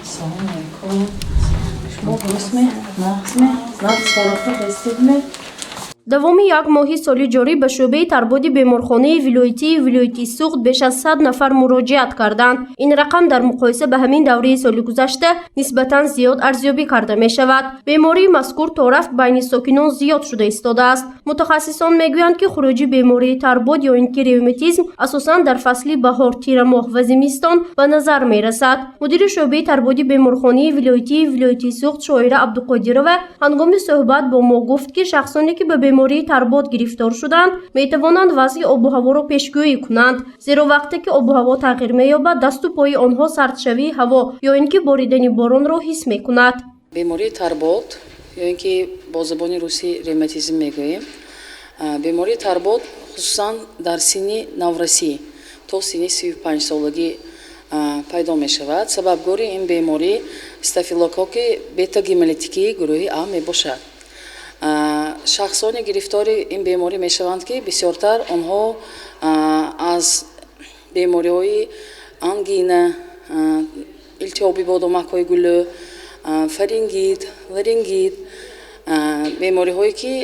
Assalomu alaykum. Shuma durustmi? Naqsmi? Naqs farofta hastidmi? давоми як моҳи соли ҷорӣ ба шӯъбаи тарбоди беморхонаи вилоятии Суғд беш аз 100 нафар муроҷиат карданд. Ин рақам дар муқоиса ба ҳамин давраи соли гузашта нисбатан зиёд арзёбӣ карда мешавад. Бемории мазкур то рафт байни сокинон зиёд шуда истодааст. Мутахассисон мегӯянд ки хуруҷи бемории тарбод ё ин ки ревматизм асосан дар фасли баҳор, тирамоҳ ва зимистон ба назар мерасад. Мудири шӯъбаи тарбоди беморхонаи вилоятии Суғд Шоира Абдуқодирова ҳангоми суҳбат бо мо гуфт ки шахсоне ки ба бемории тарбод гирифтор шуданд метавонанд вазъи обу ҳаворо пешгӯӣ кунанд, зеро вақте ки обу ҳаво тағйир меёбад дасту пои онҳо сардшавии ҳаво ё ин ки боридани боронро ҳис мекунад. Бемории тарбод ё ин ки бо забони русӣ ревматизм мегӯем. Бемории тарбод хусусан дар синни наврасӣ то синни 35 солагӣ пайдо мешавад. Сабабгори ин беморӣ стафилококки бета-гемолитикии гурӯҳи А мебошад. шахсони гирифтори ин беморӣ мешаванд ки бисёртар онҳо аз бемориҳои ангина, илтиҳоби бодомакҳои гулӯ, фарингит, ларингит, бемориҳое ки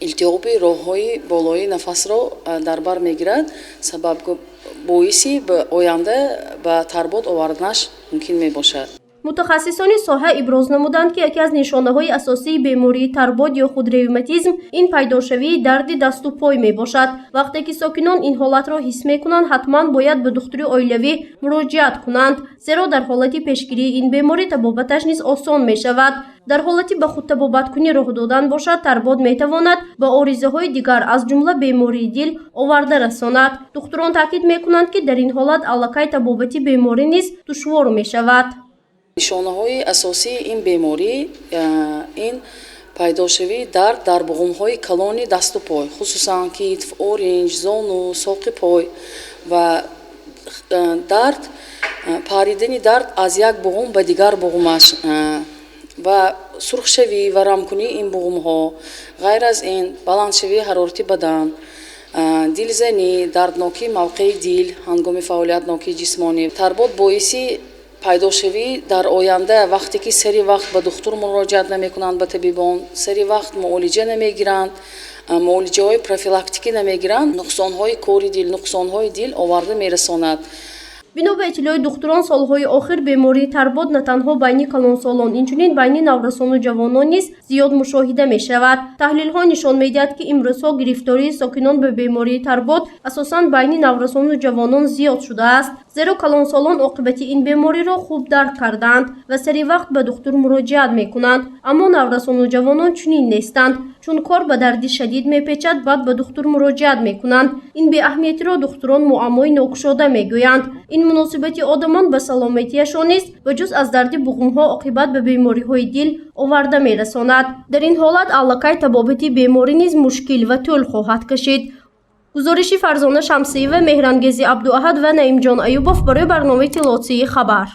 илтиҳоби роҳҳои болои нафасро дар бар мегирад, сабаб боиси оянда ба тарбод оварданаш мумкин мебошад. мутахассисони соҳа иброз намуданд ки яке аз нишонаҳои асосии бемории тарбод ё худ ревматизм ин пайдошавии дарди дасту пой мебошад. Вақте ки сокинон ин ҳолатро ҳис мекунанд, ҳатман бояд ба духтури оилавӣ муроҷиат кунанд, зеро дар ҳолати пешгирии ин беморӣ табобаташ низ осон мешавад. дар ҳолати ба худтабобаткунӣ роҳ додан бошад, тарбод метавонад ба оризаҳои дигар аз ҷумла бемории дил оварда расонад. духтурон таъкид мекунанд ки дар ин ҳолат аллакай табобати беморӣ низ душвор мешавад. нишонаҳои асосии ин беморӣ ин пайдошавии дард дар буғумҳои калони дасту пой, хусусан китф, оринҷ, зону, соқи пой ва дард, паридани дард аз як буғум ба дигар буғумаш ва сурхшавӣ ва рамкунии ин буғумҳо, ғайр аз ин баландшавии ҳарорати бадан, дилзанӣ, дарднокии мавқеи дил ҳангоми фаъолият нокии ҷисмонӣ. Тарбод боиси пайдошавӣ дар оянда вақте ки сари вақт ба духтур муроҷиат намекунанд, ба табибон сари вақт муолиҷа намегиранд, муолиҷаҳои профилактикӣ намегиранд, нуқсонҳои кори дил, нуқсонҳои дил оварда мерасонад. бино ба иттилои духтурон, солҳои охир бемории тарбод на танҳо байни калонсолон, инчунин байни наврасону ҷавонон низ зиёд мушоҳида мешавад. таҳлилҳо нишон медиҳад ки имрӯзҳо гирифтории сокинон ба бемории тарбод асосан байни наврасону ҷавонон зиёд шудааст, зеро калонсолон оқибати ин бемориро хуб дарк кардаанд ва сари вақт ба духтур муроҷиат мекунанд. Аммо наврасону ҷавонон чунин нестанд, чун кор ба дарди шадид мепечад, баъд ба духтур муроҷиат мекунанд. ин беаҳамиятиро духтурон муаммои нокушода мегӯянд. ин муносибати одамон ба салометияшон низ ба ҷуз аз дарди буғумҳо оқибат ба бемориҳои дил оварда мерасонад. дар ин ҳолат аллакай табобати беморӣ низ мушкил ва тӯл хоҳад кашид. гузориши Фарзона Шамсиева, Меҳрангези Абдуаҳад ва Наимҷон Аюбов барои барномаи Иттилоотсии Хабар.